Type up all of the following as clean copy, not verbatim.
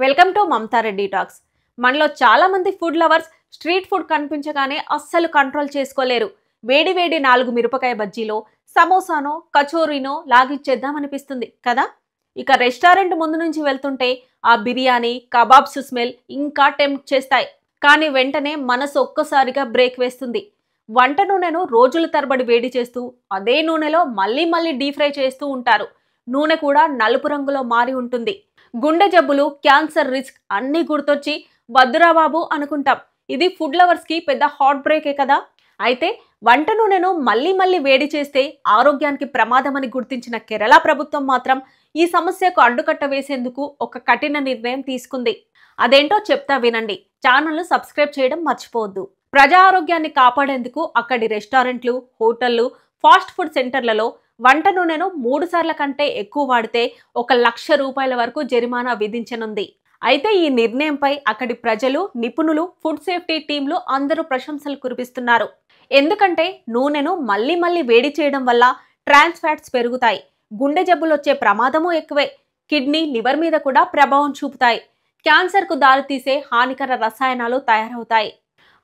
Welcome to Mamata Reddy talks. మనలో చాలా మంది ఫుడ్ లవర్స్ స్ట్రీట్ ఫుడ్ కనిపించగానే అస్సలు కంట్రోల్ చేసుకోలేరు. వేడి వేడి 4 మిరపకాయ బజ్జీలో, సమోసానో, కచోరీనో లాగిచ్చేద్దామనిపిస్తుంది కదా. ఇక రెస్టారెంట్ ముందు నుంచి వెళ్తుంటే ఆ బిర్యానీ, కబాబ్స్ స్మెల్ ఇంకా టెంప్ట్ చేస్తాయి. కానీ వెంటనే మనసు ఒక్కసారిగా బ్రేక్ వేస్తుంది. వంట నూనెను రోజుల తరబడి వేడి చేస్తూ అదే నూనెలో మళ్ళీ మళ్ళీ డీప్ ఫ్రై చేస్తూ ఉంటారు. నూనె కూడా నలుపు రంగులో మారి ఉంటుంది. గుండె జబ్బులు, క్యాన్సర్ రిస్క్ అన్నీ గుర్తొచ్చి వద్దురా బాబు అనుకుంటాం. ఇది ఫుడ్ లవర్స్ కి పెద్ద హార్ట్ బ్రేకే కదా. అయితే వంట నూనెను మళ్ళీ మళ్ళీ వేడి చేస్తే ఆరోగ్యానికి ప్రమాదమని గుర్తించిన కేరళ ప్రభుత్వం మాత్రం ఈ సమస్యకు అడ్డుకట్ట వేసేందుకు ఒక కఠిన నిర్ణయం తీసుకుంది. అదేంటో చెప్తా వినండి. ఛానల్ను సబ్స్క్రైబ్ చేయడం మర్చిపోవద్దు. ప్రజా ఆరోగ్యాన్ని కాపాడేందుకు అక్కడి రెస్టారెంట్లు, హోటళ్లు, ఫాస్ట్ ఫుడ్ సెంటర్లలో వంట నూనెను 3 సార్ల కంటే ఎక్కువ వాడితే 1,00,000 రూపాయల వరకు జరిమానా విధించనుంది. అయితే ఈ నిర్ణయంపై అక్కడి ప్రజలు, నిపుణులు, ఫుడ్ సేఫ్టీ టీంలు అందరూ ప్రశంసలు కురిపిస్తున్నారు. ఎందుకంటే నూనెను మళ్ళీ మళ్ళీ వేడి చేయడం వల్ల ట్రాన్స్ ఫ్యాట్స్ పెరుగుతాయి. గుండె జబ్బులు వచ్చే ప్రమాదము ఎక్కువే. కిడ్నీ, లివర్ మీద కూడా ప్రభావం చూపుతాయి. క్యాన్సర్కు దారితీసే హానికర రసాయనాలు తయారవుతాయి.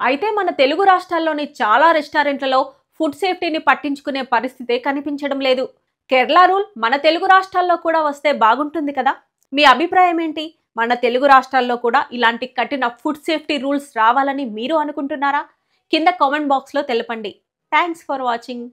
అయితే మన తెలుగు రాష్ట్రాల్లోని చాలా రెస్టారెంట్లలో ఫుడ్ సేఫ్టీని పట్టించుకునే పరిస్థితే కనిపించడం లేదు. కేరళ రూల్ మన తెలుగు రాష్ట్రాల్లో కూడా వస్తే బాగుంటుంది కదా. మీ అభిప్రాయం ఏంటి? మన తెలుగు రాష్ట్రాల్లో కూడా ఇలాంటి కఠిన ఫుడ్ సేఫ్టీ రూల్స్ రావాలని మీరు అనుకుంటున్నారా? కింద కామెంట్ బాక్స్లో తెలపండి. Thanks for watching.